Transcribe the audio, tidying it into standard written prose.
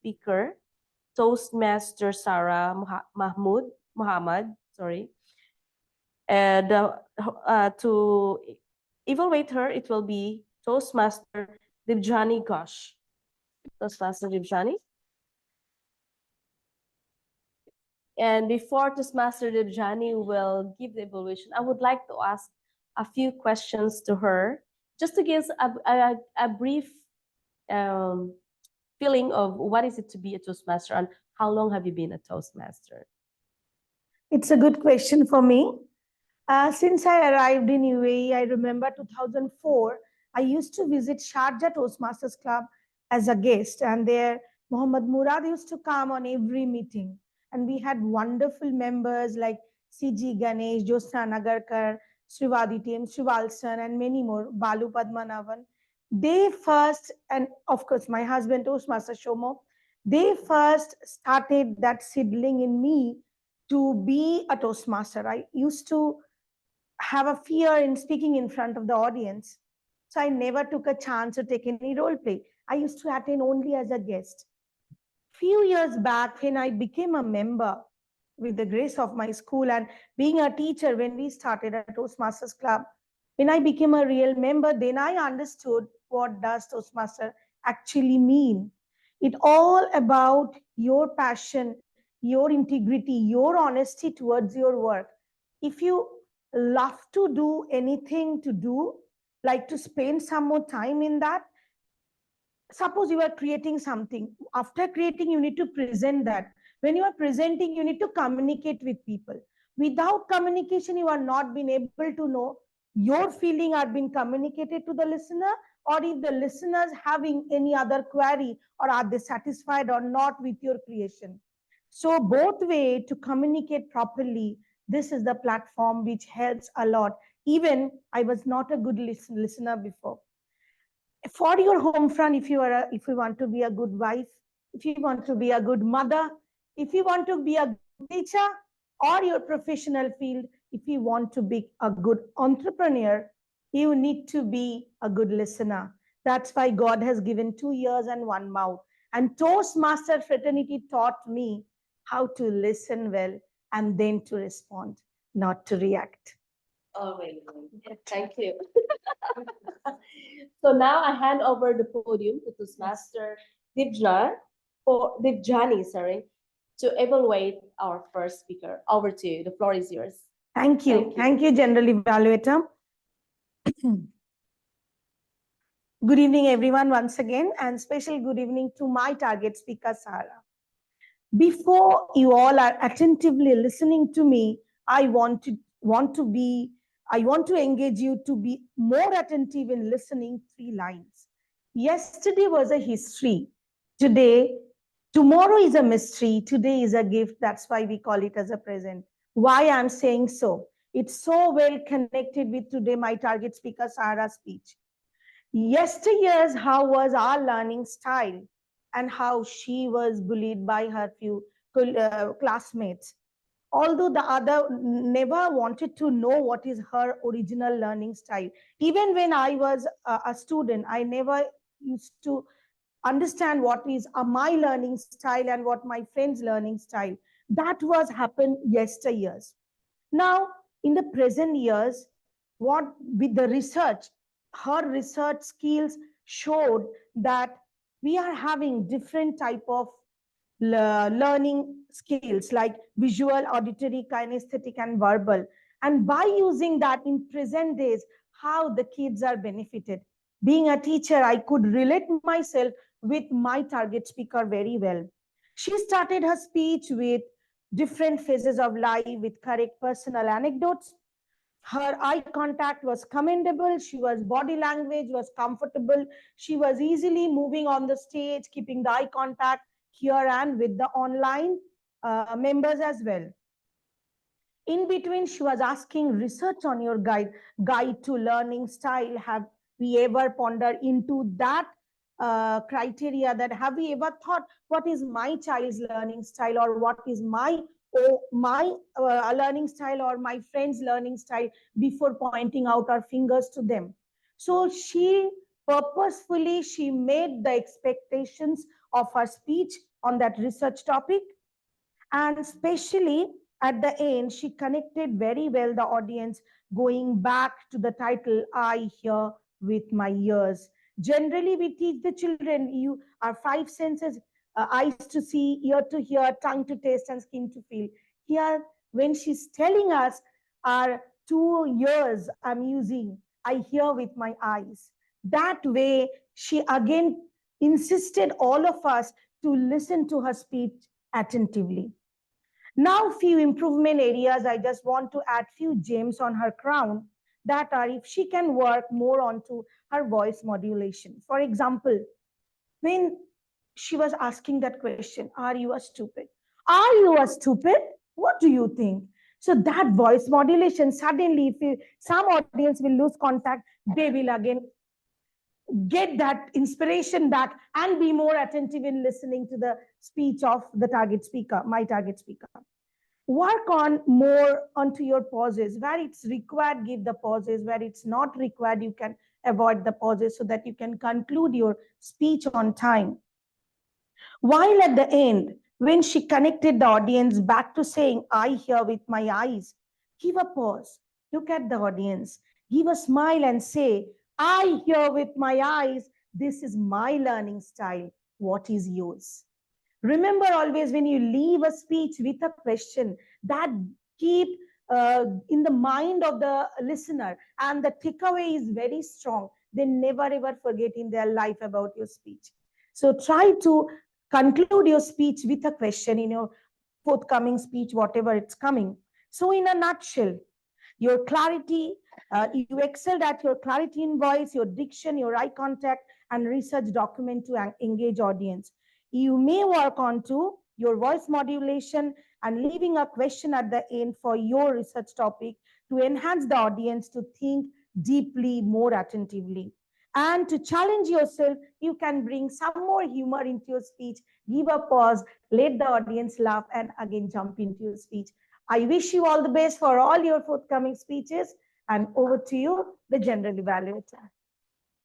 speaker, Toastmaster Sarah Muhammad, sorry. And to evaluate her, it will be Toastmaster Debjani Ghosh. Toastmaster Debjani. And before Toastmaster Debjani will give the evaluation, I would like to ask a few questions to her, just to give a brief feeling of what is it to be a Toastmaster and how long have you been a Toastmaster? It's a good question for me. Since I arrived in UAE, I remember 2004, I used to visit Sharjah Toastmasters Club as a guest, and there Muhammad Murad used to come on every meeting. And we had wonderful members like CG Ganesh, Josna Nagarkar, Srivadi Tim, Srivalsan, and many more, Balu Padmanavan. They first, and of course, my husband, Toastmaster Shomo, they first started that seedling in me to be a Toastmaster. I used to have a fear in speaking in front of the audience. So I never took a chance to take any role play. I used to attend only as a guest. Few years back, when I became a member with the grace of my school and being a teacher when we started a Toastmasters Club, when I became a real member, then I understood what does Toastmaster actually mean. It's all about your passion, your integrity, your honesty towards your work. If you love to do anything to do, like to spend some more time in that, suppose you are creating something. After creating, you need to present that. When you are presenting, you need to communicate with people. Without communication, you are not being able to know your feeling are being communicated to the listener, or if the listeners having any other query, or are they satisfied or not with your creation. So both way to communicate properly, this is the platform which helps a lot. Even I was not a good listener before. For your home front, if you want to be a good wife, if you want to be a good mother, if you want to be a good teacher, or your professional field, if you want to be a good entrepreneur, you need to be a good listener. That's why God has given 2 ears and 1 mouth. And Toastmaster fraternity taught me how to listen well and then to respond, not to react. Oh, wait. Thank you. So now I hand over the podium to Toastmaster Debjani, sorry, to evaluate our first speaker. Over to you. The floor is yours. Thank you. Thank you, General Evaluator. Good evening, everyone, once again, and special good evening to my target speaker, Sarah. Before you all are attentively listening to me, I want to engage you to be more attentive in listening 3 lines. Yesterday was a history. Tomorrow is a mystery. Today is a gift. That's why we call it as a present. Why I'm saying so? It's so well connected with today my target speaker, Sarah's speech. Yesteryears, how was our learning style and how she was bullied by her few classmates. Although the other never wanted to know what is her original learning style. Even when I was a student, I never used to understand what is my learning style and what my friend's learning style. That was happened yesteryears. Now, in the present years, what with the research, her research skills showed that we are having different type of learning skills like visual, auditory, kinesthetic, and verbal. And by using that in present days, how the kids are benefited. Being a teacher, I could relate myself with my target speaker very well. She started her speech with different phases of life with correct personal anecdotes. Her eye contact was commendable. She was body language was comfortable. She was easily moving on the stage, keeping the eye contact here and with the online members as well. In between, she was asking research on your guide to learning style. Have we ever pondered into that criteria that have we ever thought what is my child's learning style or what is my learning style or my friend's learning style before pointing out our fingers to them. So she purposefully, she made the expectations of her speech on that research topic. And especially at the end, she connected very well the audience, going back to the title, I Hear with My Ears. Generally, we teach the children you are five senses, eyes to see, ear to hear, tongue to taste, and skin to feel. Here, when she's telling us our 2 ears I'm using, I hear with my eyes. That way, she again insisted all of us to listen to her speech attentively. Now, few improvement areas, I just want to add few gems on her crown that are if she can work more onto her voice modulation. For example, when she was asking that question, are you a stupid? Are you a stupid? What do you think? So that voice modulation, suddenly, if some audience will lose contact, they will again get that inspiration back and be more attentive in listening to the speech of the target speaker, my target speaker. Work on more onto your pauses. Where it's required, give the pauses. Where it's not required, you can avoid the pauses so that you can conclude your speech on time. While at the end, when she connected the audience back to saying, I hear with my eyes, give a pause, look at the audience, give a smile and say, I hear with my eyes, this is my learning style. What is yours? Remember always when you leave a speech with a question that keep in the mind of the listener, and the takeaway is very strong. They never ever forget in their life about your speech. So try to conclude your speech with a question in your forthcoming speech, whatever it's coming. So in a nutshell, your clarity, you excelled at your clarity in voice, your diction, your eye contact, and research document to engage audience. You may work on to your voice modulation and leaving a question at the end for your research topic to enhance the audience to think deeply, more attentively. And to challenge yourself, you can bring some more humor into your speech, give a pause, let the audience laugh, and again jump into your speech. I wish you all the best for all your forthcoming speeches. And over to you, the general evaluator.